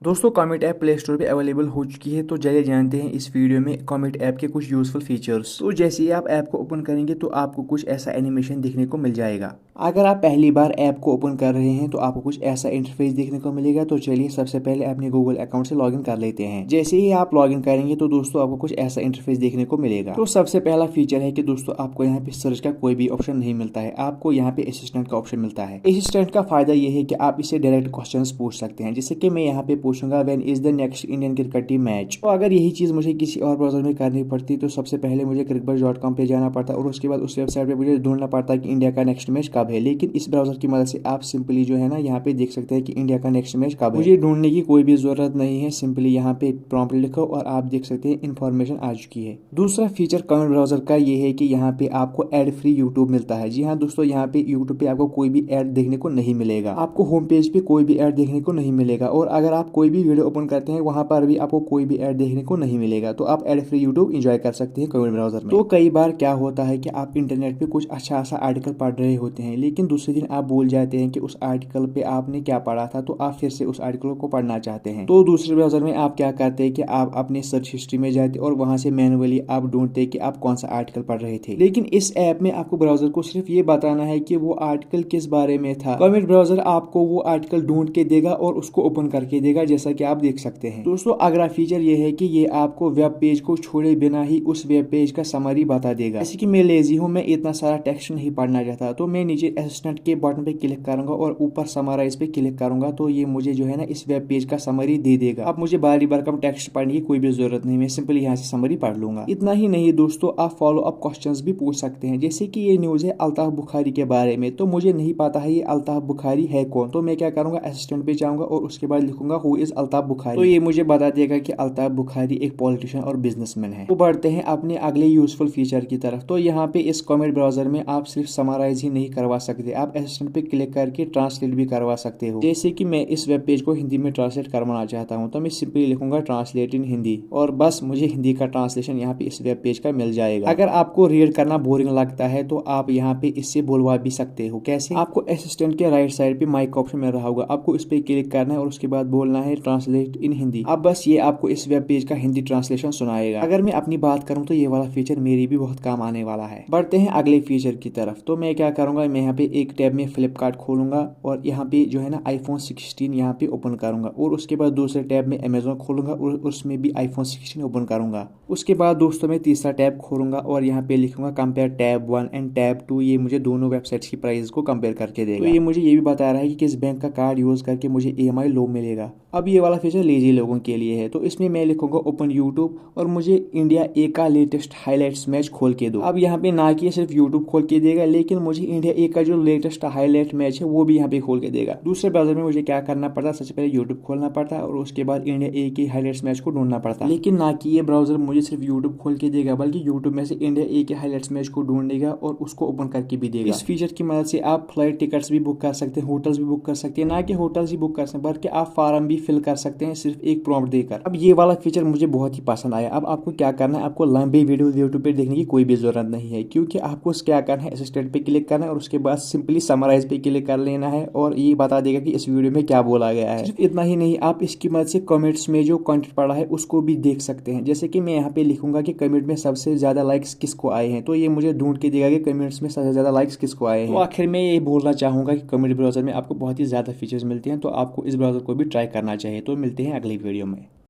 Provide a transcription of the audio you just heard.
दोस्तों comet app play store पे available हो चुकी है। तो चलिए जानते हैं इस वीडियो में कॉमेट ऐप के कुछ यूजफुल फीचर्स। तो जैसे ही आप ऐप को ओपन करेंगे तो आपको कुछ ऐसा एनिमेशन देखने को मिल जाएगा। अगर आप पहली बार ऐप को ओपन कर रहे हैं तो आपको कुछ ऐसा इंटरफेस देखने को मिलेगा। तो चलिए सबसे पहले अपने गूगल अकाउंट से लॉगिन कर लेते हैं। जैसे ही आप लॉगिन करेंगे तो दोस्तों आपको कुछ ऐसा इंटरफेस देखने को मिलेगा। तो सबसे पहला फीचर है कि दोस्तों आपको यहाँ पे सर्च का कोई भी ऑप्शन नहीं मिलता है, आपको यहाँ पे असिस्टेंट का ऑप्शन मिलता है। असिस्टेंट का फायदा ये है कि आप इससे डायरेक्ट क्वेश्चंस पूछ सकते हैं, जैसे कि मैं यहाँ पे पूछूंगा when is the next Indian cricket team match. तो अगर यही चीज मुझे किसी और ब्राउजर में करनी पड़ती तो सबसे पहले मुझे crickbuzz.com पे जाना पड़ता और उसके बाद उस वेबसाइट पे मुझे ढूंढना पड़ता कि इंडिया का नेक्स्ट मैच कब है। लेकिन इस ब्राउजर की मदद से आप सिंपली जो है ना यहाँ पे देख सकते हैं कि इंडिया का नेक्स्ट मैच कब है। मुझे ढूंढने की कोई भी जरूरत नहीं है, सिंपली यहाँ पे प्रॉम्प्ट लिखो और आप देख सकते हैं इन्फॉर्मेशन आ चुकी है। दूसरा फीचर कमेंट ब्राउजर का ये है कि यहाँ पे आपको एड फ्री यूट्यूब मिलता है। जी हाँ दोस्तों, यहाँ पे यूट्यूब पे आपको कोई भी एड देखने को नहीं मिलेगा, आपको होम पेज पे कोई भी एड देखने को नहीं मिलेगा। और अगर आप कोई भी वीडियो ओपन करते हैं वहां पर भी आपको कोई भी ऐड देखने को नहीं मिलेगा। तो आप ऐड फ्री यूट्यूब एंजॉय कर सकते हैं क्रोम ब्राउजर में। तो कई बार क्या होता है कि आप इंटरनेट पे कुछ अच्छा सा आर्टिकल पढ़ रहे होते हैं, लेकिन दूसरे दिन आप भूल जाते हैं कि उस आर्टिकल पे आपने क्या पढ़ा था, तो आप फिर से उस आर्टिकल को पढ़ना चाहते हैं। तो दूसरे ब्राउजर में आप क्या करते हैं कि आप अपने सर्च हिस्ट्री में जाते और वहां से मैनुअली आप ढूंढते कि आप कौन सा आर्टिकल पढ़ रहे थे। लेकिन इस ऐप में आपको ब्राउजर को सिर्फ ये बताना है कि वो आर्टिकल किस बारे में था। कमेंट ब्राउजर आपको वो आर्टिकल ढूंढ के देगा और उसको ओपन करके देगा, जैसा कि आप देख सकते हैं। दोस्तों अगला फीचर ये है कि ये आपको वेब पेज को छोड़े बिना ही उस वेब पेज का समरी बता देगा। जैसे कि मैं लेजी हूँ, मैं इतना सारा टेक्स्ट नहीं पढ़ना चाहता, तो मैं नीचे असिस्टेंट के बटन पे क्लिक करूंगा और ऊपर समराइज पे क्लिक करूंगा, तो ये मुझे जो है ना इस वेब पेज का समरी दे देगा। अब मुझे बारी बार कम टेक्स्ट पढ़ने की कोई भी जरूरत नहीं, मैं सिंपली यहाँ से समरी पढ़ लूंगा। इतना ही नहीं दोस्तों, आप फॉलो अप क्वेश्चंस भी पूछ सकते हैं। जैसे कि ये न्यूज है अल्ताफ बुखारी के बारे में, तो मुझे नहीं पता है ये अल्ताफ बुखारी है कौन, तो मैं क्या करूंगा असिस्टेंट पे जाऊंगा और उसके बाद लिखूंगा हु इज अल्ताफ बुखारी। तो ये मुझे बता देगा कि अल्ताफ बुखारी एक पॉलिटिशियन और बिजनेसमैन है। तो बढ़ते हैं अपने अगले यूजफुल फीचर की तरफ। तो यहाँ पे इस कॉमेट ब्राउजर में आप सिर्फ समराइज ही नहीं करवा सकते, आप असिस्टेंट पे क्लिक करके ट्रांसलेट भी करवा सकते हो। जैसे कि मैं इस वेब पेज को हिंदी में ट्रांसलेट करवाना चाहता हूँ, तो मैं सिंपली लिखूंगा ट्रांसलेट इन हिंदी और बस मुझे हिंदी का ट्रांसलेशन यहाँ पे इस वेब पेज का मिल जाएगा। अगर आपको रीड करना बोरिंग लगता है तो आप यहाँ पे इससे बोलवा भी सकते हो। कैसे? आपको असिस्टेंट के राइट साइड पे माइक ऑप्शन मिल रहा होगा, आपको इस पे क्लिक करना है और उसके बाद बोलना है ट्रांसलेट इन हिंदी। अब बस ये आपको इस वेब पेज का हिंदी ट्रांसलेशन सुनाएगा। अगर मैं अपनी बात करूं तो ये वाला फीचर मेरी भी बहुत काम आने वाला है। बढ़ते हैं अगले फीचर की तरफ। तो मैं क्या करूंगा, मैं यहाँ पे एक टैब में फ्लिपकार्ट खोलूंगा और यहाँ पे जो है ना iPhone 16 यहाँ पे ओपन करूंगा और उसके बाद दूसरे टैब में Amazon खोलूंगा और उसमें भी iPhone 16 ओपन करूंगा। उसके बाद दोस्तों मैं तीसरा टैब खोलूंगा और यहाँ पे लिखूंगा कंपेयर टैब 1 एंड टैब 2। ये मुझे दोनों वेबसाइट्स की प्राइस को कंपेयर करके देगा। तो ये मुझे ये भी बता रहा है कि किस बैंक का कार्ड यूज करके मुझे EMI लो मिलेगा। अब ये वाला फीचर लेजी लोगों के लिए है, तो इसमें मैं लिखूंगा ओपन यूट्यूब और मुझे इंडिया ए का लेटेस्ट हाईलाइट्स मैच खोल के दो। अब यहाँ पे ना कि सिर्फ यूट्यूब खोल के देगा, लेकिन मुझे इंडिया ए का जो लेटेस्ट हाईलाइट मैच है वो भी यहाँ पे खोल के देगा। दूसरे ब्राउजर में मुझे क्या करना पड़ता, सबसे पहले यूट्यूब खोलना पड़ता और उसके बाद इंडिया ए के हाईलाइट्स मैच को ढूंढना पड़ता। लेकिन ना कि ये ब्राउजर मुझे सिर्फ यूट्यूब खोल के देगा, बल्कि यूट्यूब में से इंडिया ए के हाईलाइट्स मैच को ढूंढेगा और उसको ओपन करके भी देगा। इस फीचर की मदद से आप फ्लाइट टिकट्स भी बुक कर सकते हैं, होटल्स भी बुक कर सकते हैं, ना कि होटल्स ही बुक कर सकते हैं बल्कि आप फॉर्म भी फिल कर सकते हैं सिर्फ एक प्रॉम्प्ट देकर। अब ये वाला फीचर मुझे बहुत ही पसंद आया। अब आपको क्या करना है, आपको लंबी वीडियो यूट्यूब पे देखने की कोई भी जरूरत नहीं है, क्योंकि आपको क्या करना है असिस्टेंट पे क्लिक करना है और उसके बाद सिंपली समराइज पे क्लिक कर लेना है और ये बता देगा कि इस वीडियो में क्या बोला गया है। सिर्फ इतना ही नहीं, आप इसकी मदद से कमेंट्स में जो कंटेंट पड़ा है उसको भी देख सकते हैं। जैसे कि मैं यहाँ पे लिखूंगा कि कमेंट में सबसे ज्यादा लाइक्स किसको आए हैं, तो ये मुझे ढूंढ के देगा कि कमेंट्स में सबसे ज्यादा लाइक्स किसको आए हैं। तो आखिर में ये बोलना चाहूंगा कि कमेंट ब्राउजर में आपको बहुत ही ज्यादा फीचर्स मिलते हैं, तो आपको इस ब्राउजर को भी ट्राई करना चाहिए। तो मिलते हैं अगली वीडियो में।